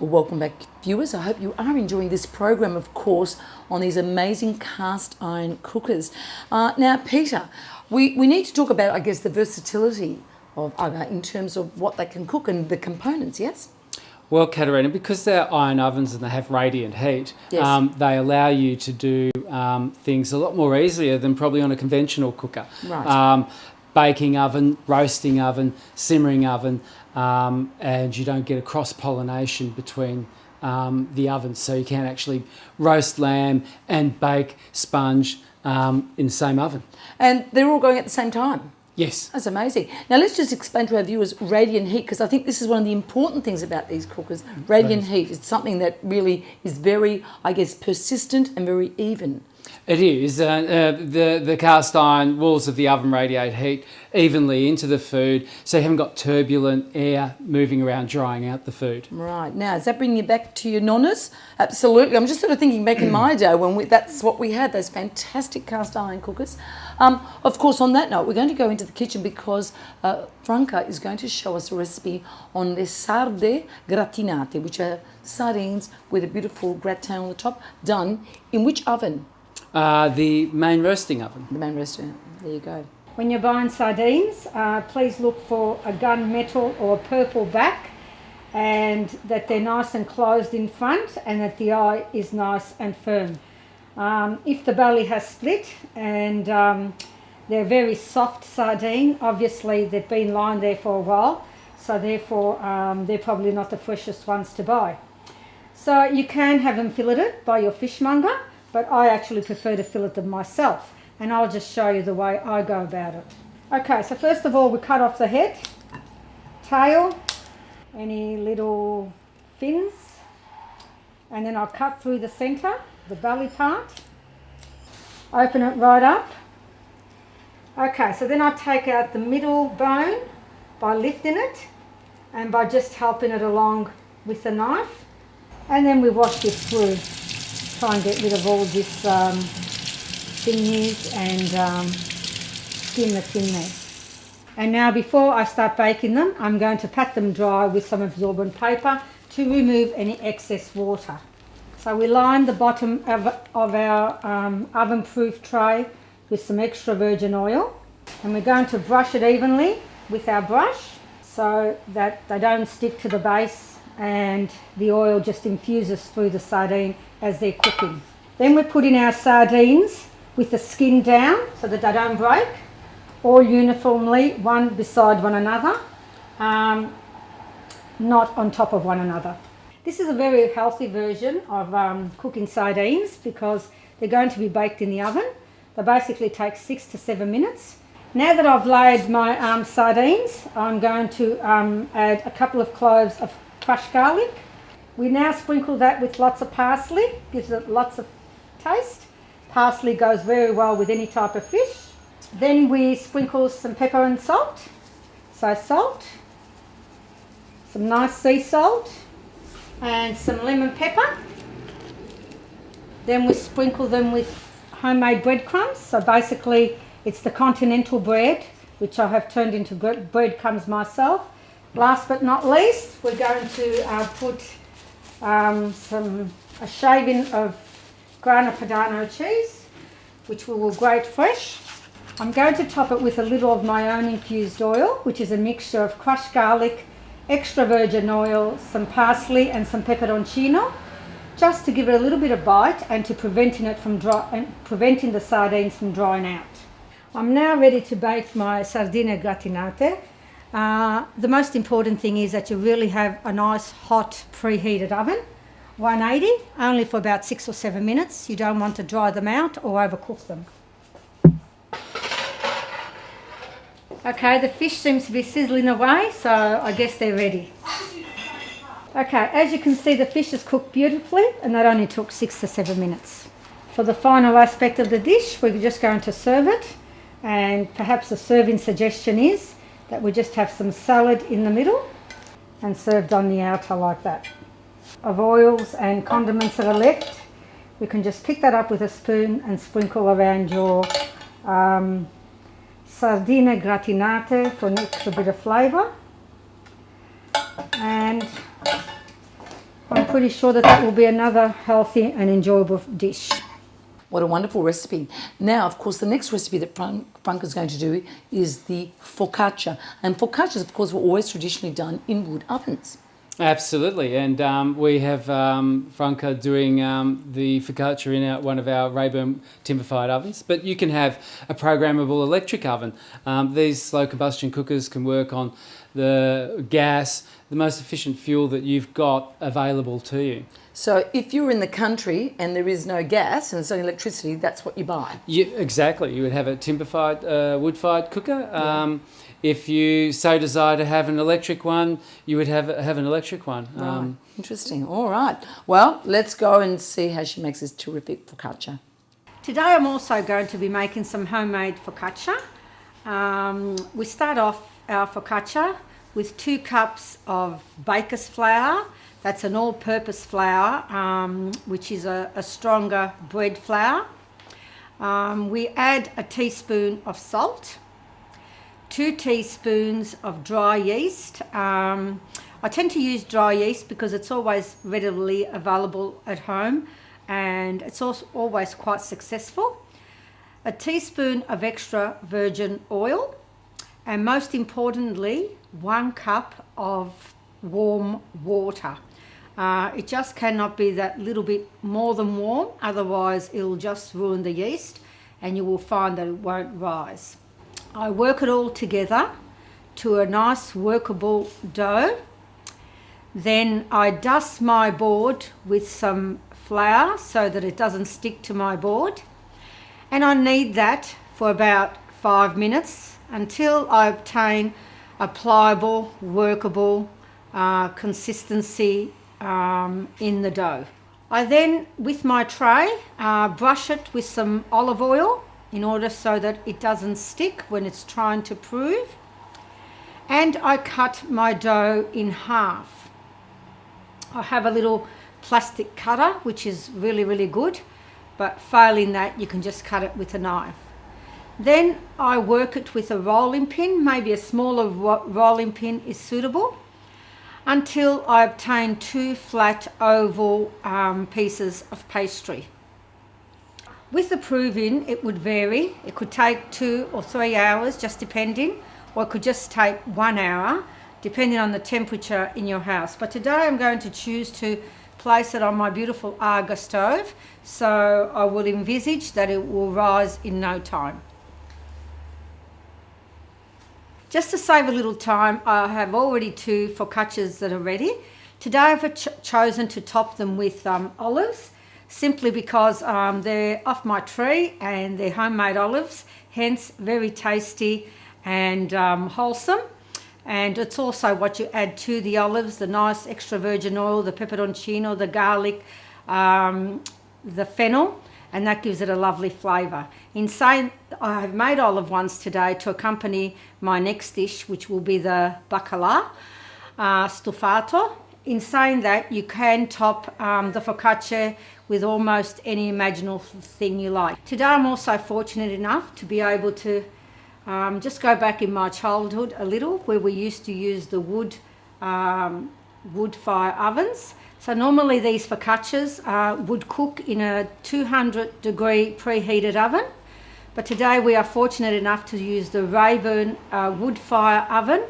Well, welcome back, viewers. I hope you are enjoying this program, of course, on these amazing cast iron cookers. Now, Peter, we need to talk about, I guess, the versatility of in terms of what they can cook and the components, yes? Well, Caterina, because they're iron ovens and they have radiant heat, Yes. they allow you to do things a lot more easier than probably on a conventional cooker. Right. Baking oven, roasting oven, simmering oven, and you don't get a cross-pollination between the ovens, so you can actually roast lamb and bake sponge in the same oven. And they're all going at the same time? Yes. That's amazing. Now, let's just explain to our viewers radiant heat, because I think this is one of the important things about these cookers. Radiant heat is something that really is very, I guess, persistent and very even. It is. The cast iron walls of the oven radiate heat evenly into the food, so you haven't got turbulent air moving around drying out the food. Right. Now, is that bringing you back to your nonnas? Absolutely. I'm just sort of thinking back in my day when that's what we had, those fantastic cast iron cookers. Of course, on that note, we're going to go into the kitchen because Franca is going to show us a recipe on the sardine gratinate, which are sardines with a beautiful gratin on the top, done in which oven? The main roasting oven. The main restaurant. There you go. When you're buying sardines, please look for a gunmetal or a purple back, and that they're nice and closed in front and that the eye is nice and firm. If the belly has split and they're very soft sardine, obviously they've been lying there for a while, so therefore they're probably not the freshest ones to buy. So you can have them filleted by your fishmonger, but I actually prefer to fillet them myself, and I'll just show you the way I go about it. Okay, so first of all we cut off the head, tail, any little fins, and then I'll cut through the centre, the belly part, open it right up. Okay, so then I'll take out the middle bone by lifting it and by just helping it along with the knife, and then we wash this through. Try and get rid of all this sinews and skin that's in there. And now before I start baking them, I'm going to pat them dry with some absorbent paper to remove any excess water. So we line the bottom of our oven-proof tray with some extra virgin oil, and we're going to brush it evenly with our brush so that they don't stick to the base and the oil just infuses through the sardine as they're cooking. Then we put in our sardines with the skin down so that they don't break, all uniformly, one beside one another, not on top of one another. This is a very healthy version of cooking sardines because they're going to be baked in the oven. They basically take 6 to 7 minutes. Now that I've laid my sardines, I'm going to add a couple of cloves of crushed garlic. We now sprinkle that with lots of parsley, gives it lots of taste. Parsley goes very well with any type of fish. Then we sprinkle some pepper and salt. So salt, some nice sea salt, and some lemon pepper. Then we sprinkle them with homemade breadcrumbs. So basically it's the continental bread, which I have turned into breadcrumbs myself. Last but not least, we're going to put a shaving of Grana Padano cheese, which we will grate fresh. I'm going to top it with a little of my own infused oil, which is a mixture of crushed garlic, extra virgin oil, some parsley and some peperoncino, just to give it a little bit of bite and to preventing the sardines from drying out. I'm now ready to bake my sardine gratinate. The most important thing is that you really have a nice hot preheated oven, 180, only for about 6 or 7 minutes. You don't want to dry them out or overcook them. Okay, the fish seems to be sizzling away, so I guess they're ready. Okay, as you can see, the fish is cooked beautifully and that only took 6 to 7 minutes. For the final aspect of the dish, we're just going to serve it, and perhaps a serving suggestion is that we just have some salad in the middle and served on the outer like that. Of oils and condiments that are left, we can just pick that up with a spoon and sprinkle around your sardine gratinate for an extra bit of flavour. And I'm pretty sure that will be another healthy and enjoyable dish. What a wonderful recipe. Now, of course, the next recipe that Franca is going to do is the focaccia. And focaccias, of course, were always traditionally done in wood ovens. Absolutely, and we have Franca doing the focaccia in one of our Rayburn timber-fired ovens, but you can have a programmable electric oven. These slow combustion cookers can work on the gas, the most efficient fuel that you've got available to you. So if you're in the country and there is no gas and it's only electricity, that's what you buy. Exactly, you would have a timber-fired, wood-fired cooker. If you so desire to have an electric one, you would have an electric one. Right. Interesting. All right. Well, let's go and see how she makes this terrific focaccia. Today I'm also going to be making some homemade focaccia. We start off our focaccia with 2 cups of baker's flour. That's an all-purpose flour, which is a stronger bread flour. We add a teaspoon of salt, 2 teaspoons of dry yeast. I tend to use dry yeast because it's always readily available at home and it's also always quite successful. A teaspoon of extra virgin oil, and most importantly, 1 cup of warm water. It just cannot be that little bit more than warm, otherwise it'll just ruin the yeast and you will find that it won't rise. I work it all together to a nice workable dough. Then I dust my board with some flour so that it doesn't stick to my board. And I knead that for about 5 minutes until I obtain a pliable, workable consistency in the dough. I then, with my tray, brush it with some olive oil in order so that it doesn't stick when it's trying to prove. And I cut my dough in half. I have a little plastic cutter, which is really, really good, but failing that, you can just cut it with a knife. Then I work it with a rolling pin, maybe a smaller rolling pin is suitable, until I obtain 2 flat oval pieces of pastry. With the proving, it would vary. It could take 2 or 3 hours, just depending, or it could just take 1 hour, depending on the temperature in your house. But today I'm going to choose to place it on my beautiful Aga stove, so I will envisage that it will rise in no time. Just to save a little time, I have already 2 focaccias that are ready. Today I've chosen to top them with olives, simply because they're off my tree and they're homemade olives, hence very tasty and wholesome. And it's also what you add to the olives, the nice extra virgin oil, the peperoncino, the garlic, the fennel, and that gives it a lovely flavour. In saying, I have made olive ones today to accompany my next dish, which will be the bacala stufato. In saying that, you can top the focaccia with almost any imaginable thing you like. Today I'm also fortunate enough to be able to just go back in my childhood a little, where we used to use the wood fire ovens. So normally these focaccias would cook in a 200-degree preheated oven, but today we are fortunate enough to use the Rayburn wood fire oven,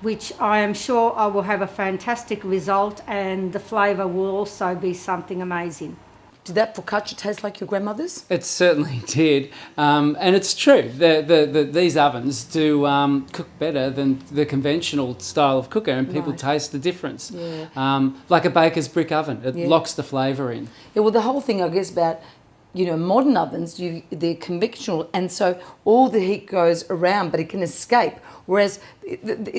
which I am sure I will have a fantastic result, and the flavour will also be something amazing. Did that focaccia taste like your grandmother's? It certainly did, and it's true. These ovens do cook better than the conventional style of cooker, and people taste the difference. Yeah. Like a baker's brick oven, it locks the flavour in. Yeah, well, the whole thing, I guess, about modern ovens, they're conventional, and so all the heat goes around, but it can escape. Whereas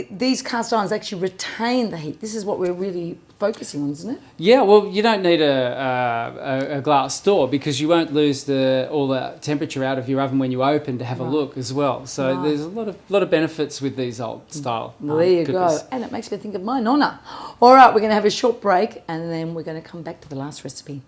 these cast irons actually retain the heat. This is what we're really focusing on, isn't it? Yeah, well, you don't need a glass door, because you won't lose all the temperature out of your oven when you open to have a look as well. So there's a lot of benefits with these old style well, there you cookers. go. And it makes me think of my nonna. All right, we're going to have a short break, and then we're going to come back to the last recipe.